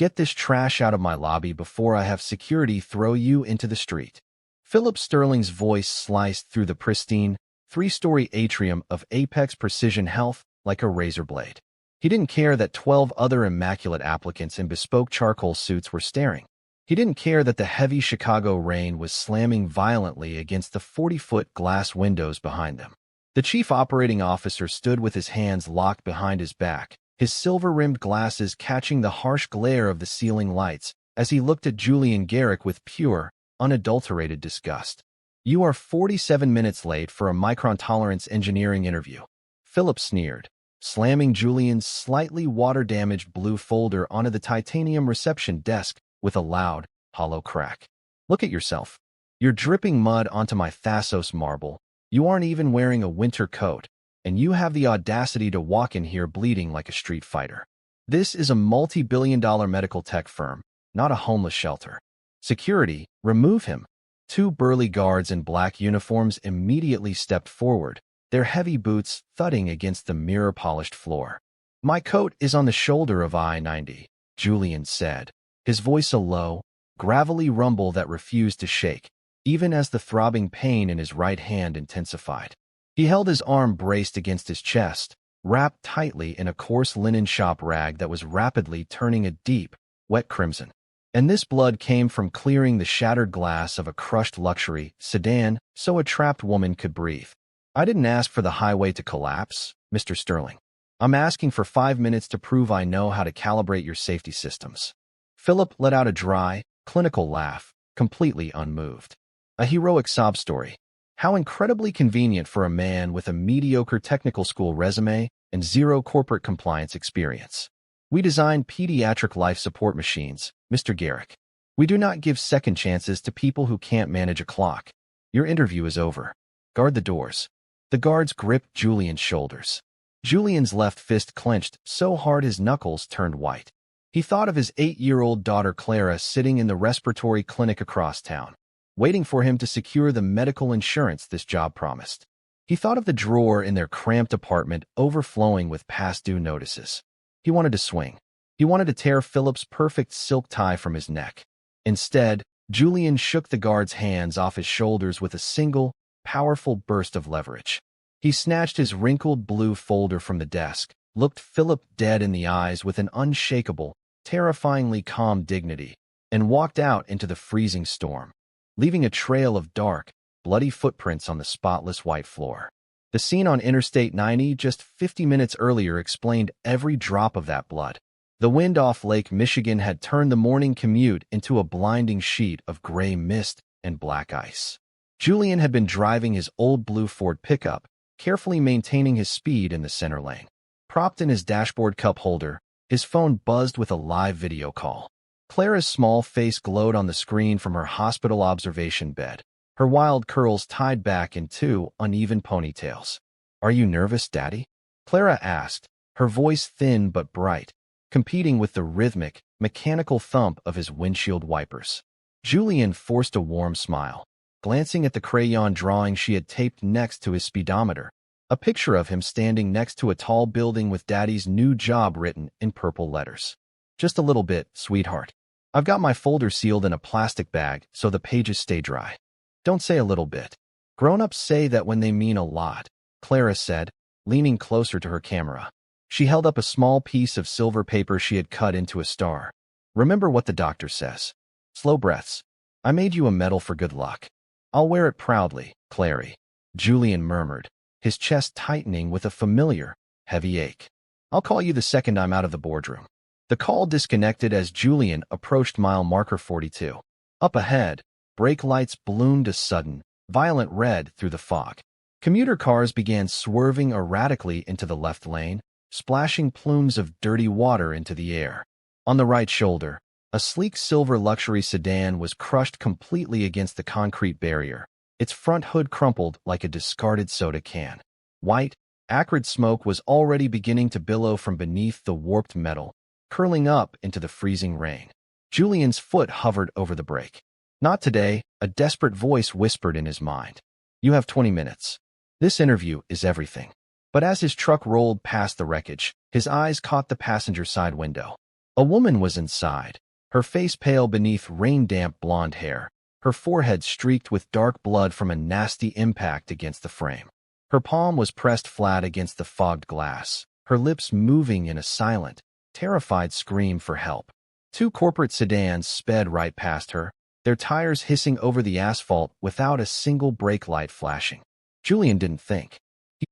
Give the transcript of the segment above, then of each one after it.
Get this trash out of my lobby before I have security throw you into the street." Philip Sterling's voice sliced through the pristine, three-story atrium of Apex Precision Health like a razor blade. He didn't care that 12 other immaculate applicants in bespoke charcoal suits were staring. He didn't care that the heavy Chicago rain was slamming violently against the 40-foot glass windows behind them. The chief operating officer stood with his hands locked behind his back, his silver-rimmed glasses catching the harsh glare of the ceiling lights as he looked at Julian Garrick with pure, unadulterated disgust. "You are 47 minutes late for a micron-tolerance engineering interview," Philip sneered, slamming Julian's slightly water-damaged blue folder onto the titanium reception desk with a loud, hollow crack. "Look at yourself. You're dripping mud onto my Thassos marble. You aren't even wearing a winter coat, and you have the audacity to walk in here bleeding like a street fighter. This is a multi-billion-dollar medical tech firm, not a homeless shelter. Security, remove him." Two burly guards in black uniforms immediately stepped forward, their heavy boots thudding against the mirror-polished floor. "My coat is on the shoulder of I-90, Julian said, his voice a low, gravelly rumble that refused to shake, even as the throbbing pain in his right hand intensified. He held his arm braced against his chest, wrapped tightly in a coarse linen shop rag that was rapidly turning a deep, wet crimson. And this blood came from clearing the shattered glass of a crushed luxury sedan so a trapped woman could breathe. "I didn't ask for the highway to collapse, Mr. Sterling. I'm asking for 5 minutes to prove I know how to calibrate your safety systems." Philip let out a dry, clinical laugh, completely unmoved. A heroic sob story. How incredibly convenient for a man with a mediocre technical school resume and zero corporate compliance experience. "We design pediatric life support machines, Mr. Garrick. We do not give second chances to people who can't manage a clock. Your interview is over. Guard the doors." The guards gripped Julian's shoulders. Julian's left fist clenched so hard his knuckles turned white. He thought of his 8-year-old daughter Clara sitting in the respiratory clinic across town, waiting for him to secure the medical insurance this job promised. He thought of the drawer in their cramped apartment overflowing with past-due notices. He wanted to swing. He wanted to tear Philip's perfect silk tie from his neck. Instead, Julian shook the guard's hands off his shoulders with a single, powerful burst of leverage. He snatched his wrinkled blue folder from the desk, looked Philip dead in the eyes with an unshakable, terrifyingly calm dignity, and walked out into the freezing storm, leaving a trail of dark, bloody footprints on the spotless white floor. The scene on Interstate 90 just 50 minutes earlier explained every drop of that blood. The wind off Lake Michigan had turned the morning commute into a blinding sheet of gray mist and black ice. Julian had been driving his old blue Ford pickup, carefully maintaining his speed in the center lane. Propped in his dashboard cup holder, his phone buzzed with a live video call. Clara's small face glowed on the screen from her hospital observation bed, her wild curls tied back in two uneven ponytails. "Are you nervous, Daddy?" Clara asked, her voice thin but bright, competing with the rhythmic, mechanical thump of his windshield wipers. Julian forced a warm smile, glancing at the crayon drawing she had taped next to his speedometer, a picture of him standing next to a tall building with Daddy's new job written in purple letters. "Just a little bit, sweetheart. I've got my folder sealed in a plastic bag so the pages stay dry." "Don't say a little bit. Grown-ups say that when they mean a lot," Clara said, leaning closer to her camera. She held up a small piece of silver paper she had cut into a star. "Remember what the doctor says. Slow breaths. I made you a medal for good luck." "I'll wear it proudly, Clary," Julian murmured, his chest tightening with a familiar, heavy ache. "I'll call you the second I'm out of the boardroom." The call disconnected as Julian approached mile marker 42. Up ahead, brake lights ballooned a sudden, violent red through the fog. Commuter cars began swerving erratically into the left lane, splashing plumes of dirty water into the air. On the right shoulder, a sleek silver luxury sedan was crushed completely against the concrete barrier, its front hood crumpled like a discarded soda can. White, acrid smoke was already beginning to billow from beneath the warped metal, curling up into the freezing rain. Julian's foot hovered over the brake. "Not today," a desperate voice whispered in his mind. "You have 20 minutes. This interview is everything." But as his truck rolled past the wreckage, his eyes caught the passenger side window. A woman was inside, her face pale beneath rain-damp blonde hair, her forehead streaked with dark blood from a nasty impact against the frame. Her palm was pressed flat against the fogged glass, her lips moving in a silent, terrified scream for help. Two corporate sedans sped right past her, their tires hissing over the asphalt without a single brake light flashing. Julian didn't think.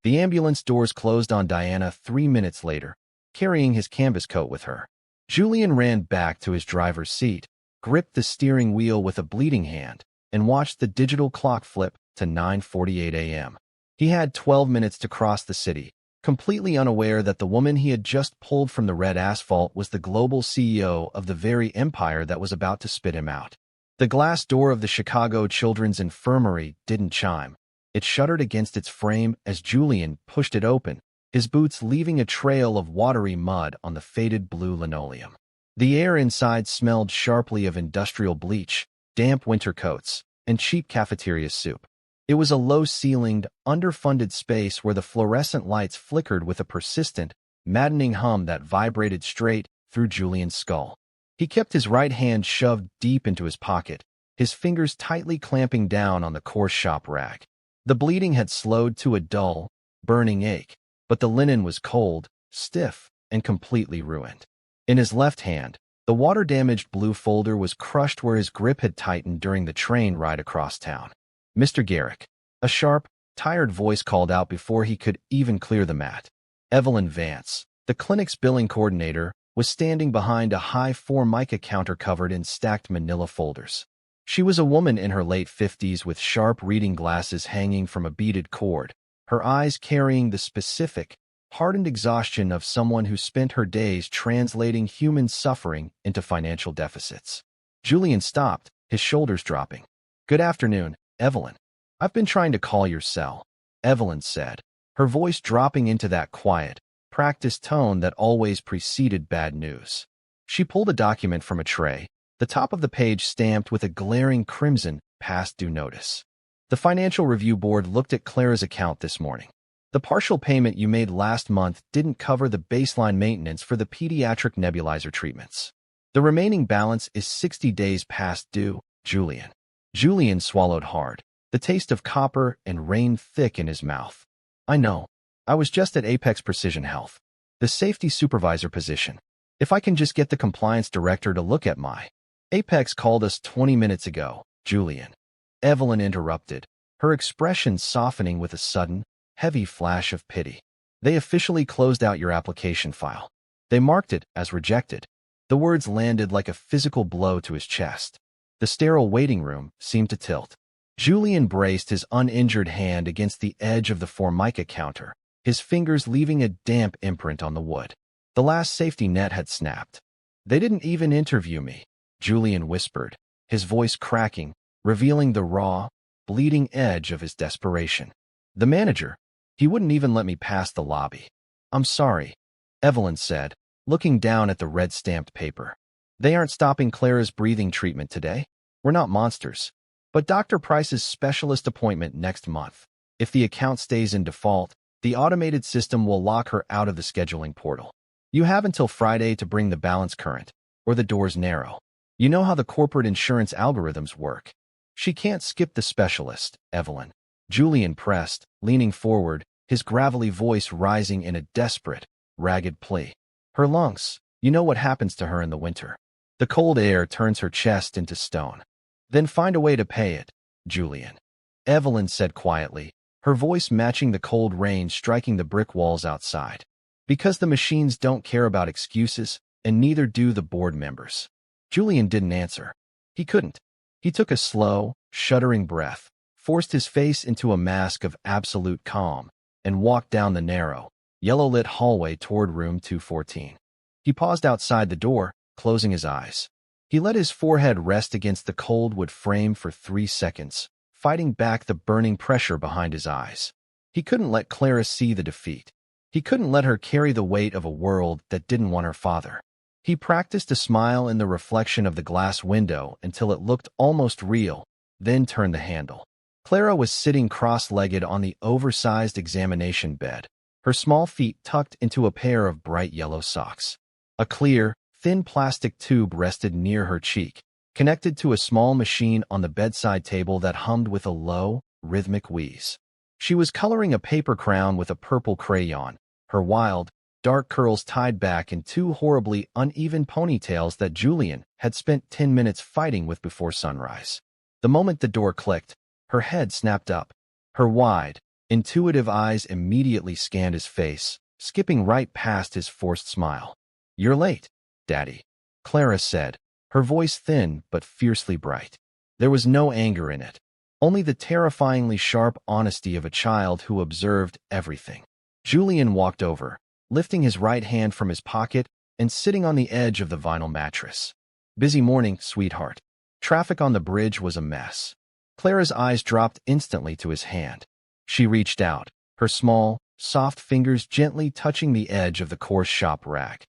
The ambulance doors closed on Diana 3 minutes later, carrying his canvas coat with her. Julian ran back to his driver's seat, gripped the steering wheel with a bleeding hand, and watched the digital clock flip to 9:48 a.m. He had 12 minutes to cross the city, completely unaware that the woman he had just pulled from the red asphalt was the global CEO of the very empire that was about to spit him out. The glass door of the Chicago Children's Infirmary didn't chime. It shuddered against its frame as Julian pushed it open, his boots leaving a trail of watery mud on the faded blue linoleum. The air inside smelled sharply of industrial bleach, damp winter coats, and cheap cafeteria soup. It was a low-ceilinged, underfunded space where the fluorescent lights flickered with a persistent, maddening hum that vibrated straight through Julian's skull. He kept his right hand shoved deep into his pocket, his fingers tightly clamping down on the coarse shop rag. The bleeding had slowed to a dull, burning ache, but the linen was cold, stiff, and completely ruined. In his left hand, the water-damaged blue folder was crushed where his grip had tightened during the train ride across town. "Mr. Garrick," a sharp, tired voice called out before he could even clear the mat. Evelyn Vance, the clinic's billing coordinator, was standing behind a high Formica counter covered in stacked manila folders. She was a woman in her late 50s with sharp reading glasses hanging from a beaded cord, her eyes carrying the specific, hardened exhaustion of someone who spent her days translating human suffering into financial deficits. Julian stopped, his shoulders dropping. "Good afternoon, Evelyn. I've been trying to call your cell," Evelyn said, her voice dropping into that quiet, practiced tone that always preceded bad news. She pulled a document from a tray, the top of the page stamped with a glaring crimson past due notice. "The Financial Review Board looked at Clara's account this morning. The partial payment you made last month didn't cover the baseline maintenance for the pediatric nebulizer treatments. The remaining balance is 60 days past due, Julian." Julian swallowed hard, the taste of copper and rain thick in his mouth. "I know. I was just at Apex Precision Health. The safety supervisor position. If I can just get the compliance director to look at my—" "Apex called us 20 minutes ago, Julian," Evelyn interrupted, her expression softening with a sudden, heavy flash of pity. "They officially closed out your application file. They marked it as rejected." The words landed like a physical blow to his chest. The sterile waiting room seemed to tilt. Julian braced his uninjured hand against the edge of the Formica counter, his fingers leaving a damp imprint on the wood. The last safety net had snapped. "They didn't even interview me," Julian whispered, his voice cracking, revealing the raw, bleeding edge of his desperation. "The manager, he wouldn't even let me pass the lobby." "I'm sorry," Evelyn said, looking down at the red-stamped paper. "They aren't stopping Clara's breathing treatment today. We're not monsters. But Dr. Price's specialist appointment next month. If the account stays in default, the automated system will lock her out of the scheduling portal. You have until Friday to bring the balance current, or the doors narrow. You know how the corporate insurance algorithms work. She can't skip the specialist, Evelyn." Julian pressed, leaning forward, his gravelly voice rising in a desperate, ragged plea. "Her lungs, you know what happens to her in the winter. The cold air turns her chest into stone. Then find a way to pay it, Julian," Evelyn said quietly, her voice matching the cold rain striking the brick walls outside. "Because the machines don't care about excuses, and neither do the board members." Julian didn't answer. He couldn't. He took a slow, shuddering breath, forced his face into a mask of absolute calm, and walked down the narrow, yellow-lit hallway toward room 214. He paused outside the door, closing his eyes. He let his forehead rest against the cold wood frame for 3 seconds, fighting back the burning pressure behind his eyes. He couldn't let Clara see the defeat. He couldn't let her carry the weight of a world that didn't want her father. He practiced a smile in the reflection of the glass window until it looked almost real, then turned the handle. Clara was sitting cross-legged on the oversized examination bed, her small feet tucked into a pair of bright yellow socks. A clear, thin plastic tube rested near her cheek, connected to a small machine on the bedside table that hummed with a low, rhythmic wheeze. She was coloring a paper crown with a purple crayon, her wild, dark curls tied back in two horribly uneven ponytails that Julian had spent 10 minutes fighting with before sunrise. The moment the door clicked, her head snapped up. Her wide, intuitive eyes immediately scanned his face, skipping right past his forced smile. "You're late, Daddy," Clara said, her voice thin but fiercely bright. There was no anger in it, only the terrifyingly sharp honesty of a child who observed everything. Julian walked over, lifting his right hand from his pocket and sitting on the edge of the vinyl mattress. "Busy morning, sweetheart." Traffic on the bridge was a mess. Clara's eyes dropped instantly to his hand. She reached out, her small, soft fingers gently touching the edge of the coarse shop rag.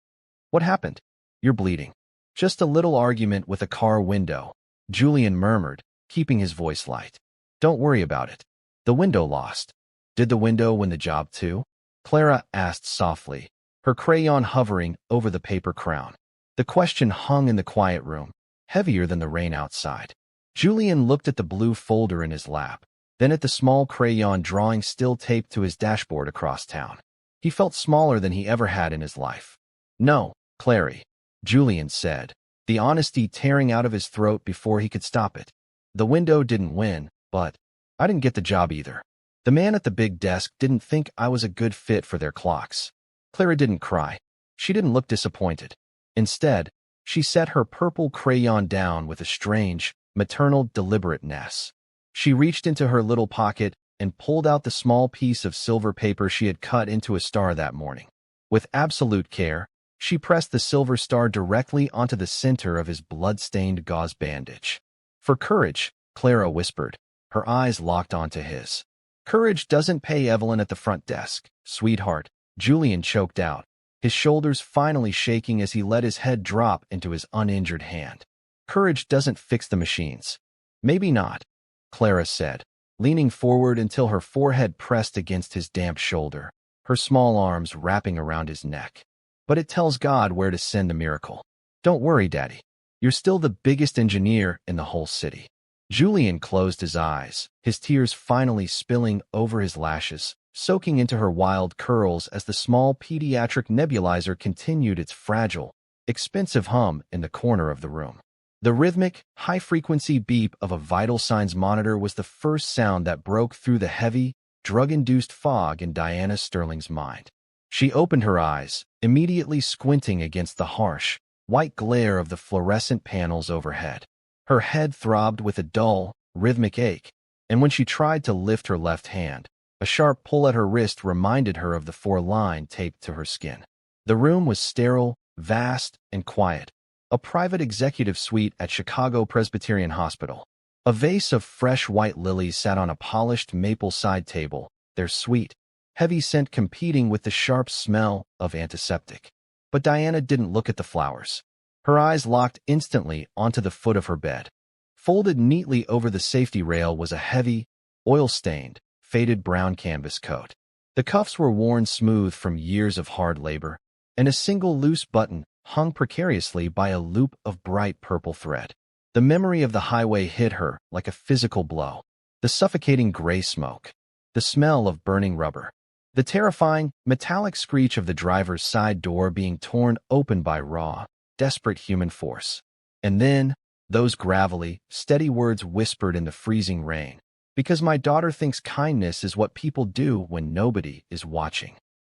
"What happened? You're bleeding." "Just a little argument with a car window," Julian murmured, keeping his voice light. "Don't worry about it. The window lost." "Did the window win the job too?" Clara asked softly, her crayon hovering over the paper crown. The question hung in the quiet room, heavier than the rain outside. Julian looked at the blue folder in his lap, then at the small crayon drawing still taped to his dashboard across town. He felt smaller than he ever had in his life. "No, Clary," Julian said, the honesty tearing out of his throat before he could stop it. "The window didn't win, but I didn't get the job either. The man at the big desk didn't think I was a good fit for their clocks." Clara didn't cry. She didn't look disappointed. Instead, she set her purple crayon down with a strange, maternal deliberateness. She reached into her little pocket and pulled out the small piece of silver paper she had cut into a star that morning. With absolute care, she pressed the silver star directly onto the center of his blood-stained gauze bandage. "For courage," Clara whispered, her eyes locked onto his. "Courage doesn't pay Evelyn at the front desk, sweetheart," Julian choked out, his shoulders finally shaking as he let his head drop into his uninjured hand. "Courage doesn't fix the machines." "Maybe not," Clara said, leaning forward until her forehead pressed against his damp shoulder, her small arms wrapping around his neck. "But it tells God where to send the miracle. Don't worry, Daddy. You're still the biggest engineer in the whole city." Julian closed his eyes, his tears finally spilling over his lashes, soaking into her wild curls as the small pediatric nebulizer continued its fragile, expensive hum in the corner of the room. The rhythmic, high-frequency beep of a vital signs monitor was the first sound that broke through the heavy, drug-induced fog in Diana Sterling's mind. She opened her eyes, immediately squinting against the harsh, white glare of the fluorescent panels overhead. Her head throbbed with a dull, rhythmic ache, and when she tried to lift her left hand, a sharp pull at her wrist reminded her of the 4-line taped to her skin. The room was sterile, vast, and quiet, a private executive suite at Chicago Presbyterian Hospital. A vase of fresh white lilies sat on a polished maple side table, their sweet, heavy scent competing with the sharp smell of antiseptic. But Diana didn't look at the flowers. Her eyes locked instantly onto the foot of her bed. Folded neatly over the safety rail was a heavy, oil-stained, faded brown canvas coat. The cuffs were worn smooth from years of hard labor, and a single loose button hung precariously by a loop of bright purple thread. The memory of the highway hit her like a physical blow. The suffocating gray smoke, the smell of burning rubber, the terrifying, metallic screech of the driver's side door being torn open by raw, desperate human force. And then, those gravelly, steady words whispered in the freezing rain, "Because my daughter thinks kindness is what people do when nobody is watching."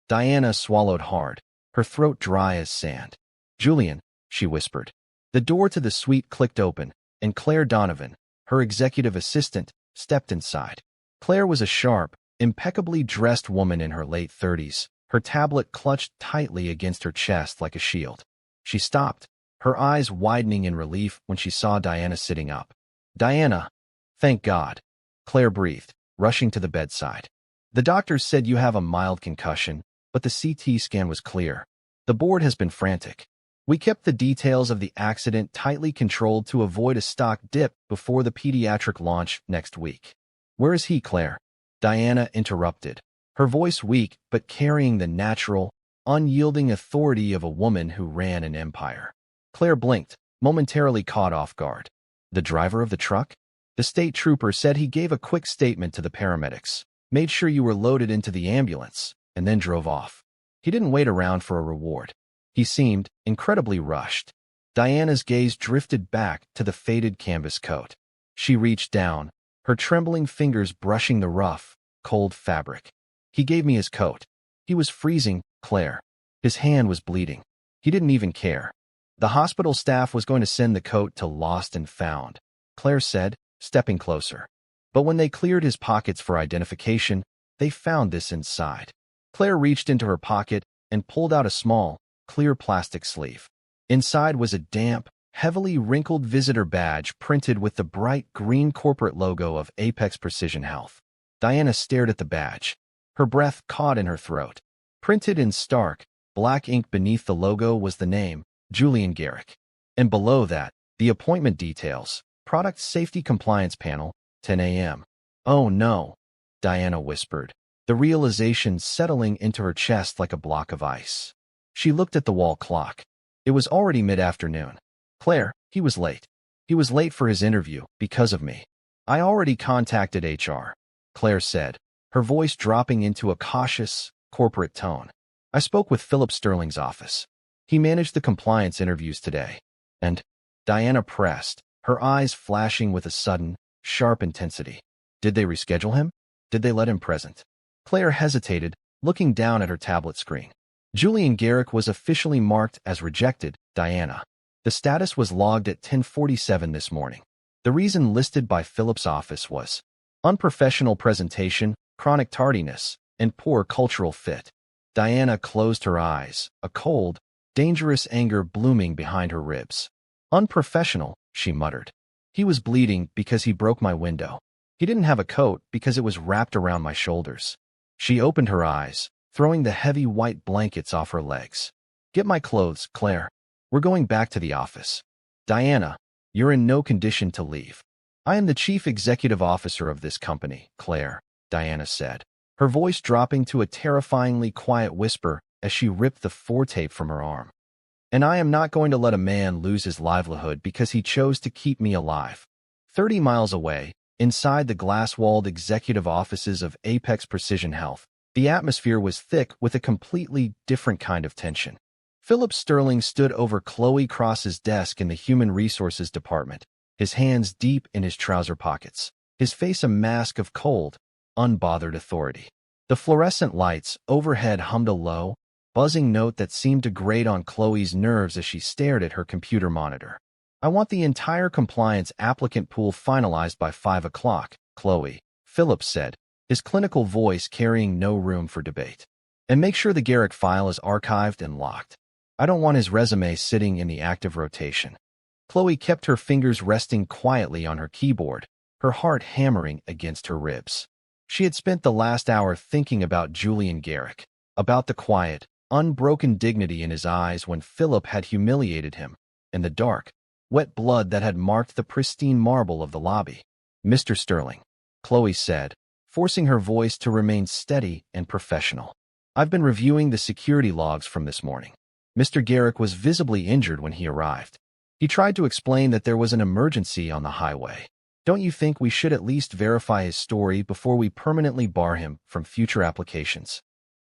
Diana swallowed hard, her throat dry as sand. "Julian," she whispered. The door to the suite clicked open, and Claire Donovan, her executive assistant, stepped inside. Claire was a sharp, impeccably dressed woman in her late 30s, her tablet clutched tightly against her chest like a shield. She stopped, her eyes widening in relief when she saw Diana sitting up. "Diana, thank God," Claire breathed, rushing to the bedside. "The doctors said you have a mild concussion, but the CT scan was clear. The board has been frantic. We kept the details of the accident tightly controlled to avoid a stock dip before the pediatric launch next week." "Where is he, Claire?" Diana interrupted, her voice weak but carrying the natural, unyielding authority of a woman who ran an empire. Claire blinked, momentarily caught off guard. The driver of the truck? The state trooper said he gave a quick statement to the paramedics, made sure you were loaded into the ambulance, and then drove off. He didn't wait around for a reward. He seemed incredibly rushed. Diana's gaze drifted back to the faded canvas coat. She reached down, her trembling fingers brushing the rough, cold fabric. He gave me his coat. He was freezing, Claire. His hand was bleeding. He didn't even care. The hospital staff was going to send the coat to Lost and Found, Claire said, stepping closer. But when they cleared his pockets for identification, they found this inside. Claire reached into her pocket and pulled out a small, clear plastic sleeve. Inside was a damp, heavily wrinkled visitor badge printed with the bright green corporate logo of Apex Precision Health. Diana stared at the badge. Her breath caught in her throat. Printed in stark, black ink beneath the logo was the name, Julian Garrick. And below that, the appointment details, Product Safety Compliance Panel, 10 a.m. Oh no, Diana whispered, the realization settling into her chest like a block of ice. She looked at the wall clock. It was already mid-afternoon. Claire, he was late. He was late for his interview, because of me. I already contacted HR, Claire said, her voice dropping into a cautious, corporate tone. I spoke with Philip Sterling's office. He managed the compliance interviews today. And Diana pressed, her eyes flashing with a sudden, sharp intensity. Did they reschedule him? Did they let him present? Claire hesitated, looking down at her tablet screen. Julian Garrick was officially marked as rejected, Diana. The status was logged at 10:47 this morning. The reason listed by Philip's office was unprofessional presentation, chronic tardiness, and poor cultural fit. Diana closed her eyes, a cold, dangerous anger blooming behind her ribs. Unprofessional, she muttered. He was bleeding because he broke my window. He didn't have a coat because it was wrapped around my shoulders. She opened her eyes, throwing the heavy white blankets off her legs. Get my clothes, Claire. We're going back to the office. Diana, you're in no condition to leave. I am the chief executive officer of this company, Claire, Diana said, her voice dropping to a terrifyingly quiet whisper as she ripped the foretape from her arm. And I am not going to let a man lose his livelihood because he chose to keep me alive. 30 miles away, inside the glass-walled executive offices of Apex Precision Health, the atmosphere was thick with a completely different kind of tension. Philip Sterling stood over Chloe Cross's desk in the Human Resources Department, his hands deep in his trouser pockets, his face a mask of cold, unbothered authority. The fluorescent lights overhead hummed a low, buzzing note that seemed to grate on Chloe's nerves as she stared at her computer monitor. I want the entire compliance applicant pool finalized by 5 o'clock, Chloe, Philip said, his clinical voice carrying no room for debate. And make sure the Garrick file is archived and locked. I don't want his resume sitting in the active rotation. Chloe kept her fingers resting quietly on her keyboard, her heart hammering against her ribs. She had spent the last hour thinking about Julian Garrick, about the quiet, unbroken dignity in his eyes when Philip had humiliated him, and the dark, wet blood that had marked the pristine marble of the lobby. Mr. Sterling, Chloe said, forcing her voice to remain steady and professional. I've been reviewing the security logs from this morning. Mr. Garrick was visibly injured when he arrived. He tried to explain that there was an emergency on the highway. Don't you think we should at least verify his story before we permanently bar him from future applications?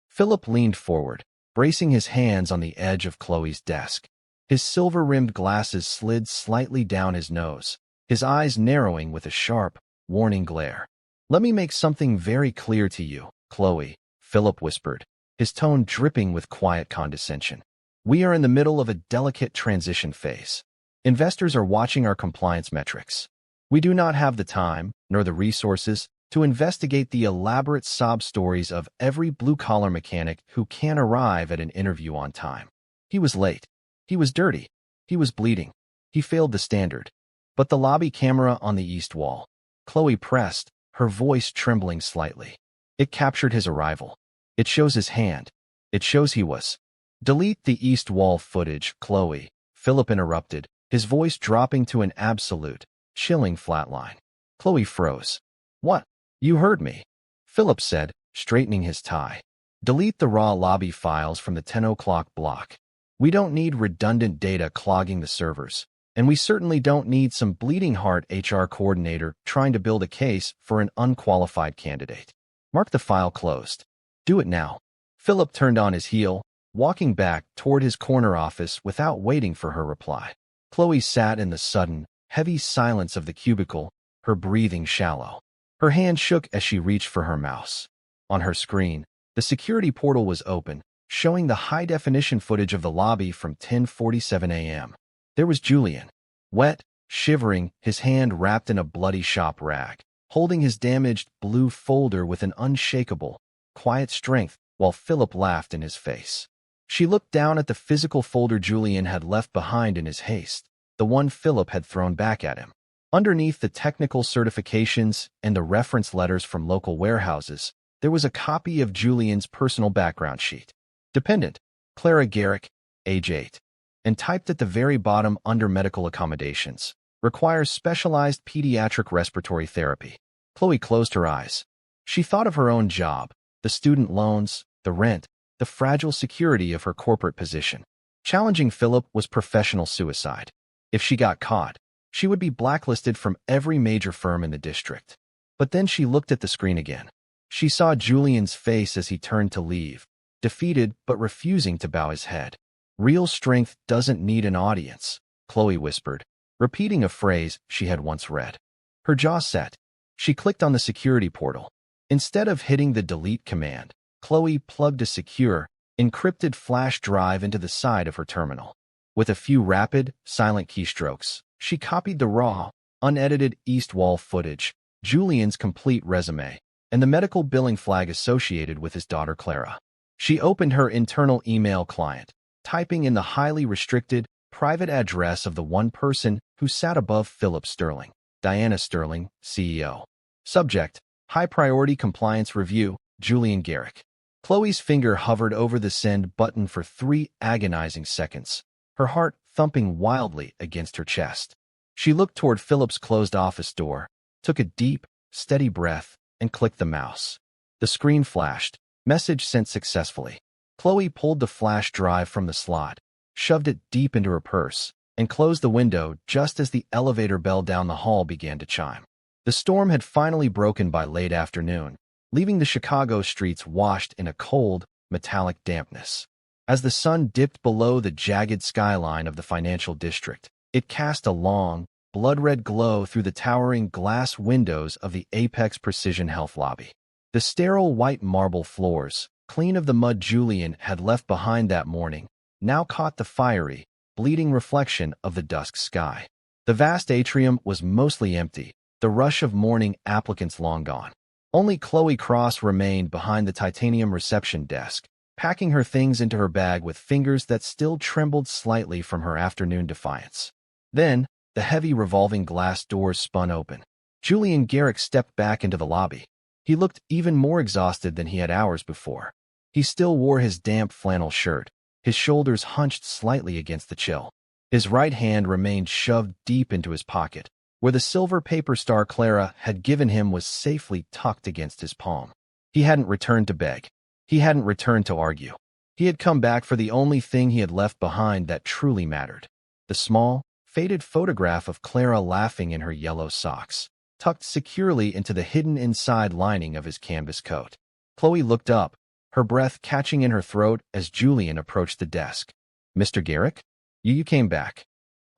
Philip leaned forward, bracing his hands on the edge of Chloe's desk. His silver-rimmed glasses slid slightly down his nose, his eyes narrowing with a sharp, warning glare. Let me make something very clear to you, Chloe, Philip whispered, his tone dripping with quiet condescension. We are in the middle of a delicate transition phase. Investors are watching our compliance metrics. We do not have the time, nor the resources, to investigate the elaborate sob stories of every blue-collar mechanic who can't arrive at an interview on time. He was late. He was dirty. He was bleeding. He failed the standard. But the lobby camera on the east wall. Chloe pressed, her voice trembling slightly. It captured his arrival. It shows his hand. It shows he was. Delete the east wall footage, Chloe, Philip interrupted, his voice dropping to an absolute, chilling flatline. Chloe froze. What? You heard me, Philip said, straightening his tie. Delete the raw lobby files from the 10 o'clock block. We don't need redundant data clogging the servers, and we certainly don't need some bleeding heart HR coordinator trying to build a case for an unqualified candidate. Mark the file closed. Do it now. Philip turned on his heel, walking back toward his corner office without waiting for her reply. Chloe sat in the sudden, heavy silence of the cubicle, her breathing shallow. Her hand shook as she reached for her mouse. On her screen, the security portal was open, showing the high-definition footage of the lobby from 10:47 a.m. There was Julian, wet, shivering, his hand wrapped in a bloody shop rag, holding his damaged blue folder with an unshakable, quiet strength while Philip laughed in his face. She looked down at the physical folder Julian had left behind in his haste, the one Philip had thrown back at him. Underneath the technical certifications and the reference letters from local warehouses, there was a copy of Julian's personal background sheet. Dependent, Clara Garrick, age 8. And typed at the very bottom under medical accommodations. Requires specialized pediatric respiratory therapy. Chloe closed her eyes. She thought of her own job, the student loans, the rent, the fragile security of her corporate position. Challenging Philip was professional suicide. If she got caught, she would be blacklisted from every major firm in the district. But then she looked at the screen again. She saw Julian's face as he turned to leave, defeated but refusing to bow his head. Real strength doesn't need an audience, Chloe whispered, repeating a phrase she had once read. Her jaw set. She clicked on the security portal. Instead of hitting the delete command, Chloe plugged a secure, encrypted flash drive into the side of her terminal. With a few rapid, silent keystrokes, she copied the raw, unedited east wall footage, Julian's complete resume, and the medical billing flag associated with his daughter Clara. She opened her internal email client, typing in the highly restricted, private address of the one person who sat above Philip Sterling, Diana Sterling, CEO. Subject, High Priority Compliance Review, Julian Garrick. Chloe's finger hovered over the send button for 3 agonizing seconds, her heart thumping wildly against her chest. She looked toward Philip's closed office door, took a deep, steady breath, and clicked the mouse. The screen flashed, message sent successfully. Chloe pulled the flash drive from the slot, shoved it deep into her purse, and closed the window just as the elevator bell down the hall began to chime. The storm had finally broken by late afternoon, leaving the Chicago streets washed in a cold, metallic dampness. As the sun dipped below the jagged skyline of the financial district, it cast a long, blood-red glow through the towering glass windows of the Apex Precision Health lobby. The sterile white marble floors, clean of the mud Julian had left behind that morning, now caught the fiery, bleeding reflection of the dusk sky. The vast atrium was mostly empty, the rush of morning applicants long gone. Only Chloe Cross remained behind the titanium reception desk, packing her things into her bag with fingers that still trembled slightly from her afternoon defiance. Then, the heavy revolving glass doors spun open. Julian Garrick stepped back into the lobby. He looked even more exhausted than he had hours before. He still wore his damp flannel shirt, his shoulders hunched slightly against the chill. His right hand remained shoved deep into his pocket, where the silver paper star Clara had given him was safely tucked against his palm. He hadn't returned to beg. He hadn't returned to argue. He had come back for the only thing he had left behind that truly mattered. The small, faded photograph of Clara laughing in her yellow socks, tucked securely into the hidden inside lining of his canvas coat. Chloe looked up, her breath catching in her throat as Julian approached the desk. "Mr. Garrick? You came back."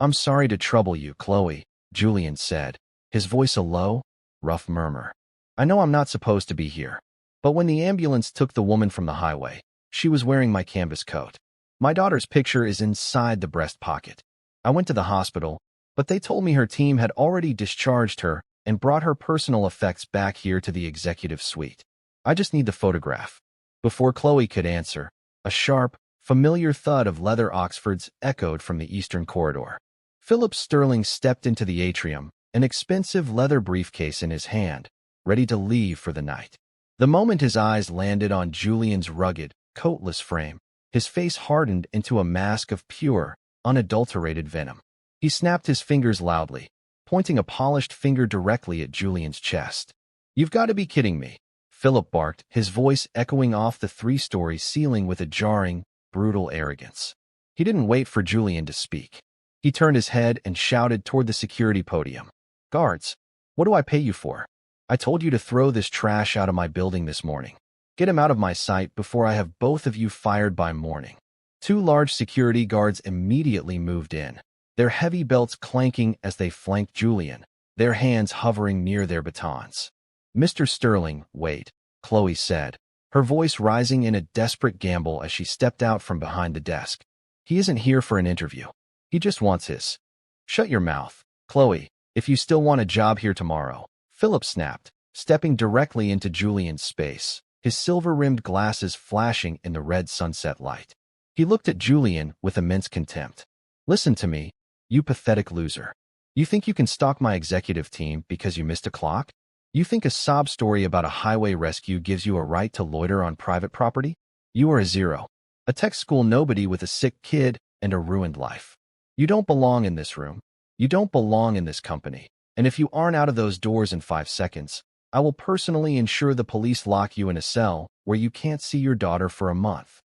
"I'm sorry to trouble you, Chloe," Julian said, his voice a low, rough murmur. "I know I'm not supposed to be here, but when the ambulance took the woman from the highway, she was wearing my canvas coat. My daughter's picture is inside the breast pocket. I went to the hospital, but they told me her team had already discharged her and brought her personal effects back here to the executive suite. I just need the photograph." Before Chloe could answer, a sharp, familiar thud of leather Oxfords echoed from the eastern corridor. Philip Sterling stepped into the atrium, an expensive leather briefcase in his hand, ready to leave for the night. The moment his eyes landed on Julian's rugged, coatless frame, his face hardened into a mask of pure, unadulterated venom. He snapped his fingers loudly, pointing a polished finger directly at Julian's chest. "You've got to be kidding me," Philip barked, his voice echoing off the 3-story ceiling with a jarring, brutal arrogance. He didn't wait for Julian to speak. He turned his head and shouted toward the security podium. "Guards, what do I pay you for? I told you to throw this trash out of my building this morning. Get him out of my sight before I have both of you fired by morning." Two large security guards immediately moved in, their heavy belts clanking as they flanked Julian, their hands hovering near their batons. "Mr. Sterling, wait," Chloe said, her voice rising in a desperate gamble as she stepped out from behind the desk. "He isn't here for an interview. He just wants his—" "Shut your mouth, Chloe, if you still want a job here tomorrow," Philip snapped, stepping directly into Julian's space, his silver-rimmed glasses flashing in the red sunset light. He looked at Julian with immense contempt. "Listen to me, you pathetic loser. You think you can stalk my executive team because you missed a clock? You think a sob story about a highway rescue gives you a right to loiter on private property? You are a zero, a tech school nobody with a sick kid and a ruined life. You don't belong in this room. You don't belong in this company. And if you aren't out of those doors in 5 seconds, I will personally ensure the police lock you in a cell where you can't see your daughter for a month."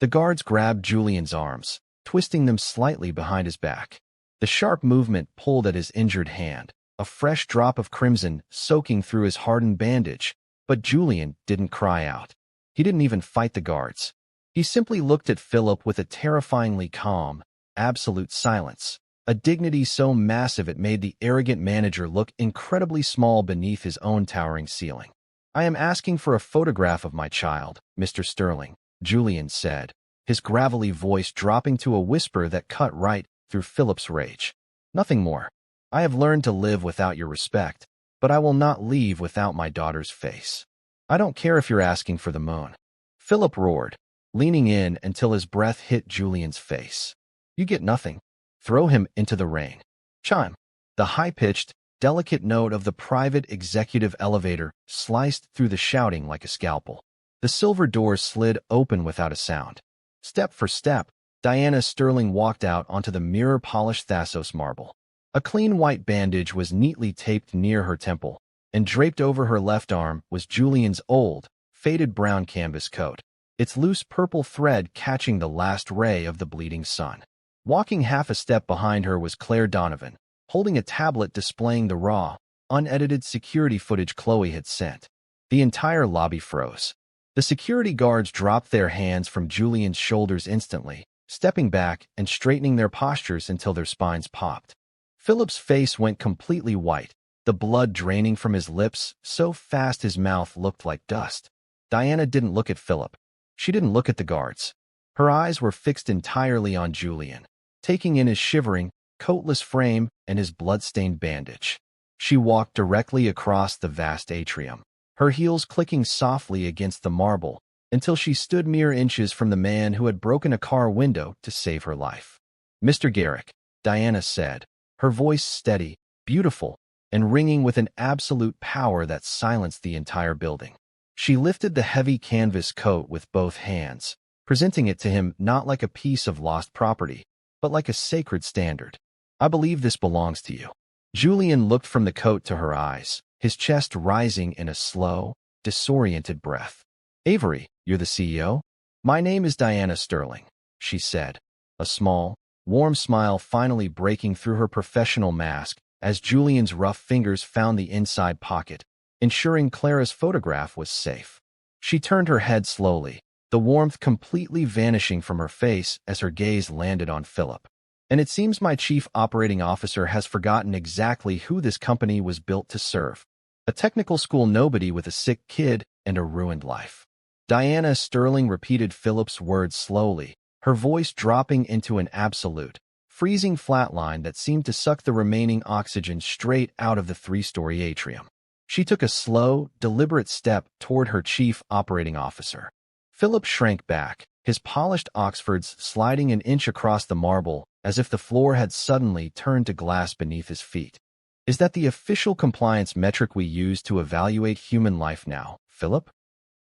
The guards grabbed Julian's arms, twisting them slightly behind his back. The sharp movement pulled at his injured hand, a fresh drop of crimson soaking through his hardened bandage, but Julian didn't cry out. He didn't even fight the guards. He simply looked at Philip with a terrifyingly calm, absolute silence, a dignity so massive it made the arrogant manager look incredibly small beneath his own towering ceiling. "I am asking for a photograph of my child, Mr. Sterling," Julian said, his gravelly voice dropping to a whisper that cut right through Philip's rage. "Nothing more. I have learned to live without your respect, but I will not leave without my daughter's face. I don't care if you're asking for the moon." Philip roared, leaning in until his breath hit Julian's face. "You get nothing. Throw him into the rain." Chime. The high-pitched, delicate note of the private executive elevator sliced through the shouting like a scalpel. The silver doors slid open without a sound. Step for step, Diana Sterling walked out onto the mirror-polished Thassos marble. A clean white bandage was neatly taped near her temple, and draped over her left arm was Julian's old, faded brown canvas coat, its loose purple thread catching the last ray of the bleeding sun. Walking half a step behind her was Claire Donovan, holding a tablet displaying the raw, unedited security footage Chloe had sent. The entire lobby froze. The security guards dropped their hands from Julian's shoulders instantly, stepping back and straightening their postures until their spines popped. Philip's face went completely white, the blood draining from his lips so fast his mouth looked like dust. Diana didn't look at Philip. She didn't look at the guards. Her eyes were fixed entirely on Julian, taking in his shivering, coatless frame and his blood-stained bandage. She walked directly across the vast atrium, her heels clicking softly against the marble, until she stood mere inches from the man who had broken a car window to save her life. "Mr. Garrick," Diana said, her voice steady, beautiful, and ringing with an absolute power that silenced the entire building. She lifted the heavy canvas coat with both hands, presenting it to him not like a piece of lost property, but like a sacred standard. "I believe this belongs to you." Julian looked from the coat to her eyes, his chest rising in a slow, disoriented breath. "Avery, you're the CEO? My name is Diana Sterling," she said, a small, warm smile finally breaking through her professional mask as Julian's rough fingers found the inside pocket, ensuring Clara's photograph was safe. She turned her head slowly, the warmth completely vanishing from her face as her gaze landed on Philip. "And it seems my chief operating officer has forgotten exactly who this company was built to serve. A technical school nobody with a sick kid and a ruined life." Diana Sterling repeated Philip's words slowly, her voice dropping into an absolute, freezing flatline that seemed to suck the remaining oxygen straight out of the 3-story atrium. She took a slow, deliberate step toward her chief operating officer. Philip shrank back, his polished Oxfords sliding an inch across the marble as if the floor had suddenly turned to glass beneath his feet. "Is that the official compliance metric we use to evaluate human life now, Philip?"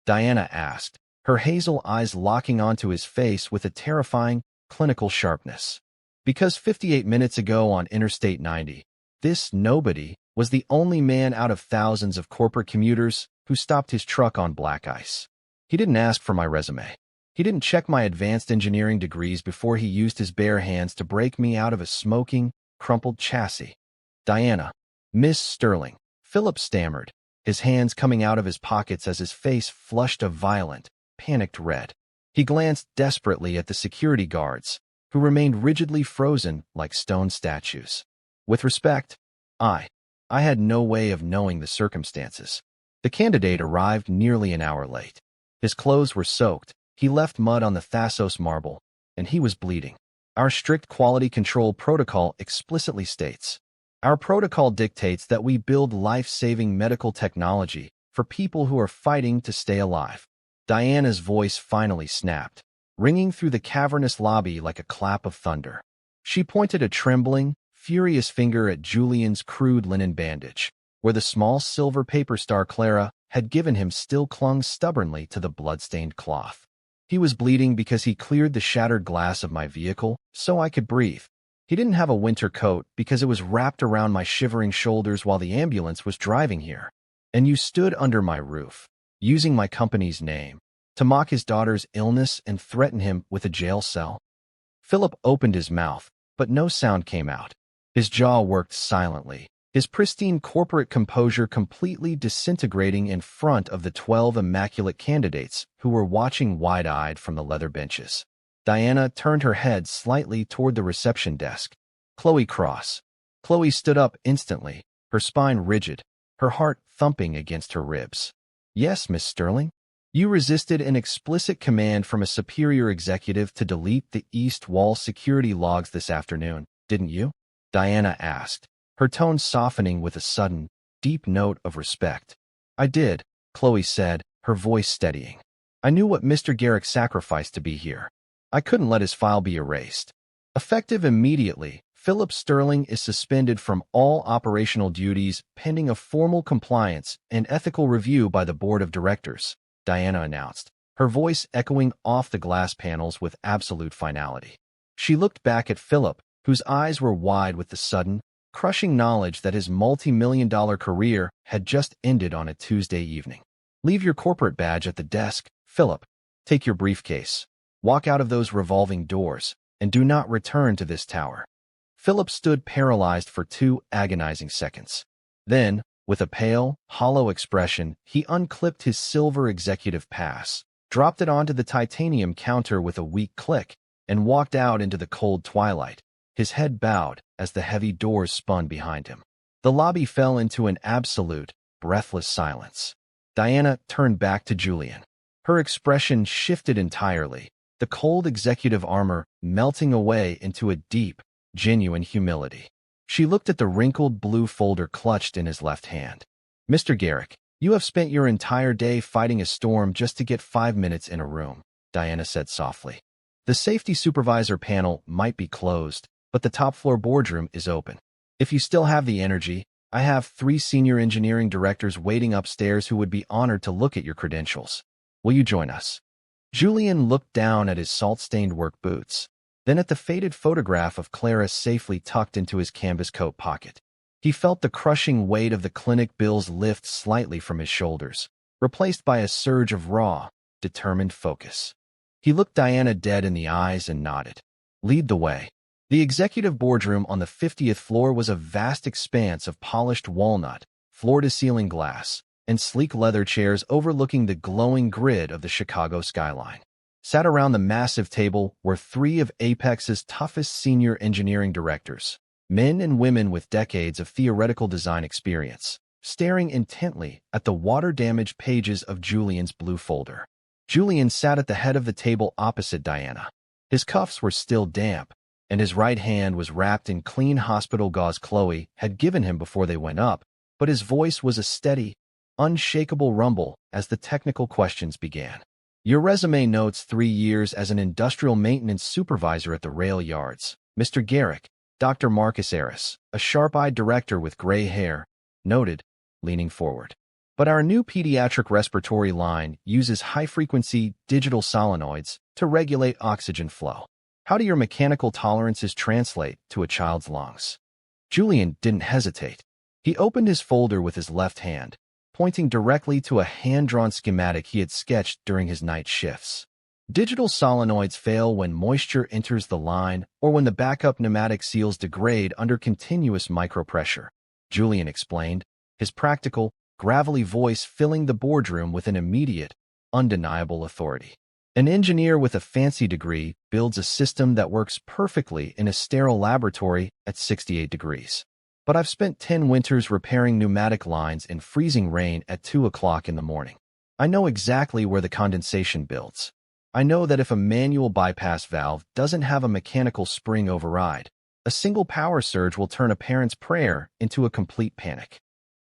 Diana asked, her hazel eyes locking onto his face with a terrifying, clinical sharpness. "Because 58 minutes ago on Interstate 90, this nobody was the only man out of thousands of corporate commuters who stopped his truck on black ice. He didn't ask for my resume. He didn't check my advanced engineering degrees before he used his bare hands to break me out of a smoking, crumpled chassis. Diana. Miss Sterling. Philip stammered, his hands coming out of his pockets as his face flushed a violent, panicked red. He glanced desperately at the security guards, who remained rigidly frozen like stone statues. With respect, I had no way of knowing the circumstances. The candidate arrived nearly an hour late. His clothes were soaked, he left mud on the Thassos marble, and he was bleeding. Our strict quality control protocol explicitly states, our protocol dictates that we build life-saving medical technology for people who are fighting to stay alive. Diana's voice finally snapped, ringing through the cavernous lobby like a clap of thunder. She pointed a trembling, furious finger at Julian's crude linen bandage, where the small silver paper star Clara had given him still clung stubbornly to the blood-stained cloth. He was bleeding because he cleared the shattered glass of my vehicle so I could breathe. He didn't have a winter coat because it was wrapped around my shivering shoulders while the ambulance was driving here. And you stood under my roof, using my company's name, to mock his daughter's illness and threaten him with a jail cell. Philip opened his mouth, but no sound came out. His jaw worked silently, his pristine corporate composure completely disintegrating in front of the 12 immaculate candidates who were watching wide-eyed from the leather benches. Diana turned her head slightly toward the reception desk. Chloe Cross. Chloe stood up instantly, her spine rigid, her heart thumping against her ribs. Yes, Miss Sterling? You resisted an explicit command from a superior executive to delete the East Wall security logs this afternoon, didn't you? Diana asked, her tone softening with a sudden, deep note of respect. I did, Chloe said, her voice steadying. I knew what Mr. Garrick sacrificed to be here. I couldn't let his file be erased. Effective immediately, Philip Sterling is suspended from all operational duties pending a formal compliance and ethical review by the board of directors, Diana announced, her voice echoing off the glass panels with absolute finality. She looked back at Philip, whose eyes were wide with the sudden, crushing knowledge that his multi-million-dollar career had just ended on a Tuesday evening. Leave your corporate badge at the desk, Philip. Take your briefcase. Walk out of those revolving doors, and do not return to this tower. Philip stood paralyzed for 2 agonizing seconds. Then, with a pale, hollow expression, he unclipped his silver executive pass, dropped it onto the titanium counter with a weak click, and walked out into the cold twilight, his head bowed as the heavy doors spun behind him. The lobby fell into an absolute, breathless silence. Diana turned back to Julian. Her expression shifted entirely, the cold executive armor melting away into a deep, genuine humility. She looked at the wrinkled blue folder clutched in his left hand. Mr. Garrick, you have spent your entire day fighting a storm just to get 5 minutes in a room, Diana said softly. The safety supervisor panel might be closed, but the top-floor boardroom is open. If you still have the energy, I have 3 senior engineering directors waiting upstairs who would be honored to look at your credentials. Will you join us? Julian looked down at his salt-stained work boots, then at the faded photograph of Clara safely tucked into his canvas coat pocket. He felt the crushing weight of the clinic bills lift slightly from his shoulders, replaced by a surge of raw, determined focus. He looked Diana dead in the eyes and nodded. Lead the way. The executive boardroom on the 50th floor was a vast expanse of polished walnut, floor-to-ceiling glass, and sleek leather chairs overlooking the glowing grid of the Chicago skyline. Sat around the massive table were 3 of Apex's toughest senior engineering directors, men and women with decades of theoretical design experience, staring intently at the water-damaged pages of Julian's blue folder. Julian sat at the head of the table opposite Diana. His cuffs were still damp, and his right hand was wrapped in clean hospital gauze Chloe had given him before they went up, but his voice was a steady, unshakable rumble as the technical questions began. Your resume notes 3 years as an industrial maintenance supervisor at the rail yards. Mr. Garrick, Dr. Marcus Aris, a sharp-eyed director with gray hair, noted, leaning forward. But our new pediatric respiratory line uses high-frequency digital solenoids to regulate oxygen flow. How do your mechanical tolerances translate to a child's lungs? Julian didn't hesitate. He opened his folder with his left hand, pointing directly to a hand-drawn schematic he had sketched during his night shifts. Digital solenoids fail when moisture enters the line or when the backup pneumatic seals degrade under continuous micropressure, Julian explained, his practical, gravelly voice filling the boardroom with an immediate, undeniable authority. An engineer with a fancy degree builds a system that works perfectly in a sterile laboratory at 68 degrees. But I've spent 10 winters repairing pneumatic lines in freezing rain at 2 o'clock in the morning. I know exactly where the condensation builds. I know that if a manual bypass valve doesn't have a mechanical spring override, a single power surge will turn a parent's prayer into a complete panic.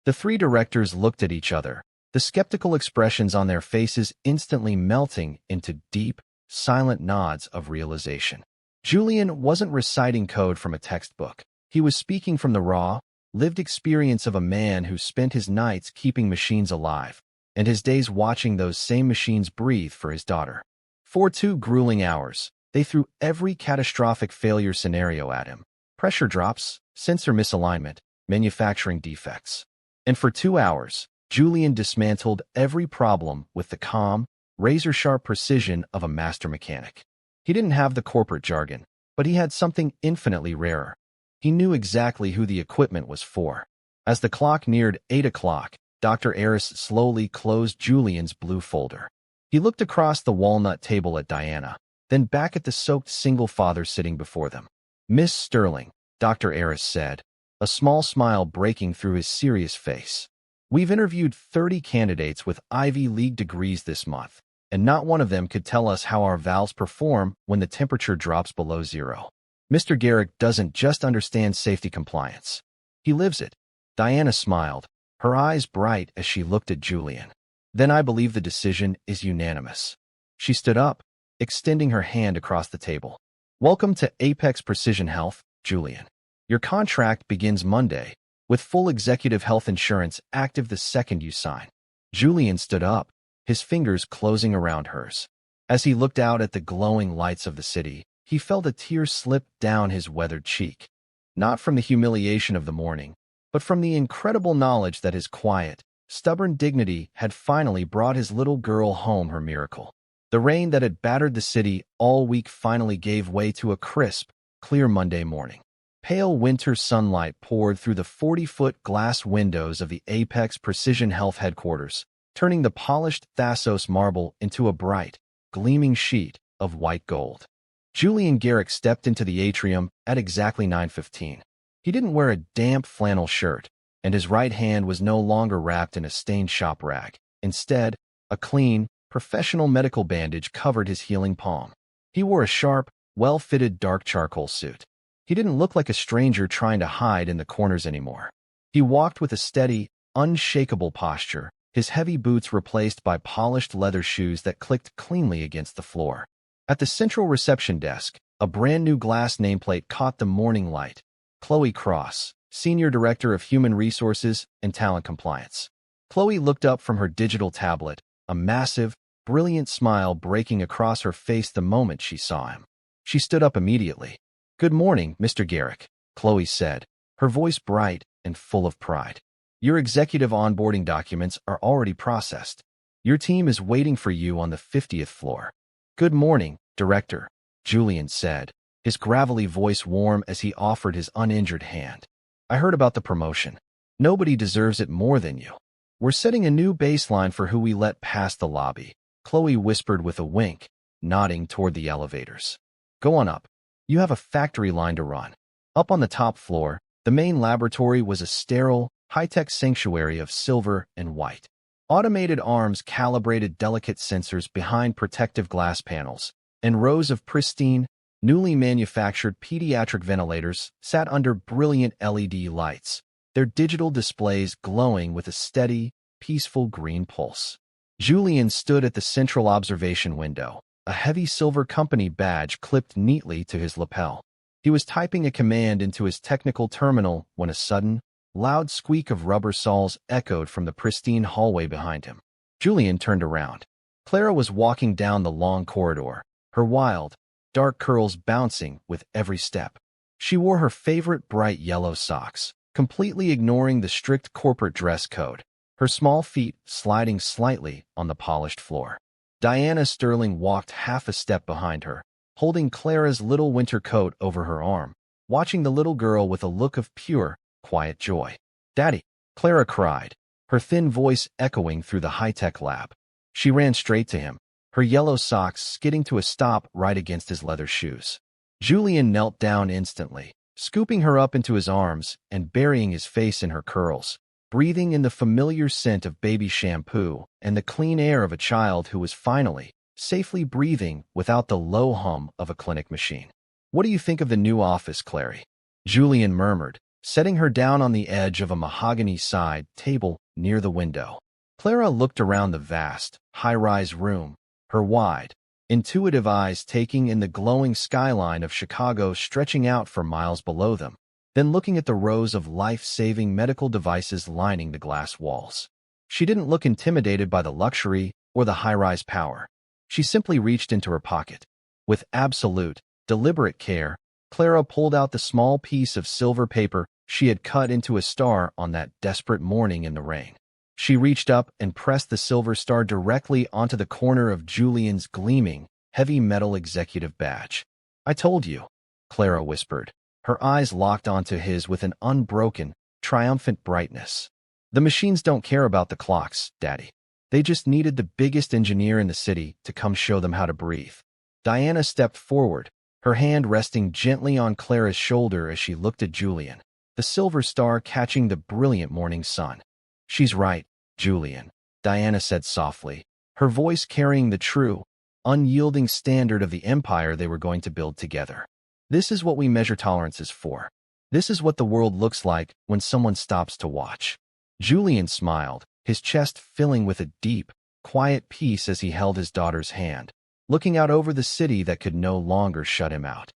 The three directors looked at each other, the skeptical expressions on their faces instantly melting into deep, silent nods of realization. Julian wasn't reciting code from a textbook. He was speaking from the raw, lived experience of a man who spent his nights keeping machines alive, and his days watching those same machines breathe for his daughter. For 2 grueling hours, they threw every catastrophic failure scenario at him. Pressure drops, sensor misalignment, manufacturing defects. And for 2 hours, Julian dismantled every problem with the calm, razor-sharp precision of a master mechanic. He didn't have the corporate jargon, but he had something infinitely rarer. He knew exactly who the equipment was for. As the clock neared 8 o'clock, Dr. Aris slowly closed Julian's blue folder. He looked across the walnut table at Diana, then back at the soaked single father sitting before them. "Miss Sterling," Dr. Aris said, a small smile breaking through his serious face. "We've interviewed 30 candidates with Ivy League degrees this month, and not one of them could tell us how our valves perform when the temperature drops below zero. Mr. Garrick doesn't just understand safety compliance. He lives it." Diana smiled, her eyes bright as she looked at Julian. "Then I believe the decision is unanimous." She stood up, extending her hand across the table. "Welcome to Apex Precision Health, Julian. Your contract begins Monday, with full executive health insurance active the second you sign." Julian stood up, his fingers closing around hers. As he looked out at the glowing lights of the city, he felt a tear slip down his weathered cheek. Not from the humiliation of the morning, but from the incredible knowledge that his quiet, stubborn dignity had finally brought his little girl home her miracle. The rain that had battered the city all week finally gave way to a crisp, clear Monday morning. Pale winter sunlight poured through the 40-foot glass windows of the Apex Precision Health headquarters, turning the polished Thassos marble into a bright, gleaming sheet of white gold. Julian Garrick stepped into the atrium at exactly 9:15. He didn't wear a damp flannel shirt, and his right hand was no longer wrapped in a stained shop rag. Instead, a clean, professional medical bandage covered his healing palm. He wore a sharp, well-fitted dark charcoal suit. He didn't look like a stranger trying to hide in the corners anymore. He walked with a steady, unshakable posture, his heavy boots replaced by polished leather shoes that clicked cleanly against the floor. At the central reception desk, a brand-new glass nameplate caught the morning light. Chloe Cross, Senior Director of Human Resources and Talent Compliance. Chloe looked up from her digital tablet, a massive, brilliant smile breaking across her face the moment she saw him. She stood up immediately. "Good morning, Mr. Garrick," Chloe said, her voice bright and full of pride. "Your executive onboarding documents are already processed. Your team is waiting for you on the 50th floor." "Good morning, Director," Julian said, his gravelly voice warm as he offered his uninjured hand. "I heard about the promotion. Nobody deserves it more than you. We're setting a new baseline for who we let past the lobby," Chloe whispered with a wink, nodding toward the elevators. "Go on up. You have a factory line to run." Up on the top floor, the main laboratory was a sterile, high-tech sanctuary of silver and white. Automated arms calibrated delicate sensors behind protective glass panels, and rows of pristine, newly manufactured pediatric ventilators sat under brilliant LED lights, their digital displays glowing with a steady, peaceful green pulse. Julian stood at the central observation window, a heavy silver company badge clipped neatly to his lapel. He was typing a command into his technical terminal when a sudden, loud squeak of rubber soles echoed from the pristine hallway behind him. Julian turned around. Clara was walking down the long corridor, her wild, dark curls bouncing with every step. She wore her favorite bright yellow socks, completely ignoring the strict corporate dress code, her small feet sliding slightly on the polished floor. Diana Sterling walked half a step behind her, holding Clara's little winter coat over her arm, watching the little girl with a look of pure, quiet joy. "Daddy!" Clara cried, her thin voice echoing through the high-tech lab. She ran straight to him, her yellow socks skidding to a stop right against his leather shoes. Julian knelt down instantly, scooping her up into his arms and burying his face in her curls, breathing in the familiar scent of baby shampoo and the clean air of a child who was finally, safely breathing without the low hum of a clinic machine. "What do you think of the new office, Clary?" Julian murmured, setting her down on the edge of a mahogany side table near the window. Clara looked around the vast, high-rise room, her wide, intuitive eyes taking in the glowing skyline of Chicago stretching out for miles below them, then looking at the rows of life-saving medical devices lining the glass walls. She didn't look intimidated by the luxury or the high-rise power. She simply reached into her pocket. With absolute, deliberate care, Clara pulled out the small piece of silver paper she had cut into a star on that desperate morning in the rain. She reached up and pressed the silver star directly onto the corner of Julian's gleaming, heavy metal executive badge. "I told you," Clara whispered, her eyes locked onto his with an unbroken, triumphant brightness. "The machines don't care about the clocks, Daddy. They just needed the biggest engineer in the city to come show them how to breathe." Diana stepped forward, her hand resting gently on Clara's shoulder as she looked at Julian, the silver star catching the brilliant morning sun. "She's right, Julian," Diana said softly, her voice carrying the true, unyielding standard of the empire they were going to build together. "This is what we measure tolerances for. This is what the world looks like when someone stops to watch." Julian smiled, his chest filling with a deep, quiet peace as he held his daughter's hand, looking out over the city that could no longer shut him out.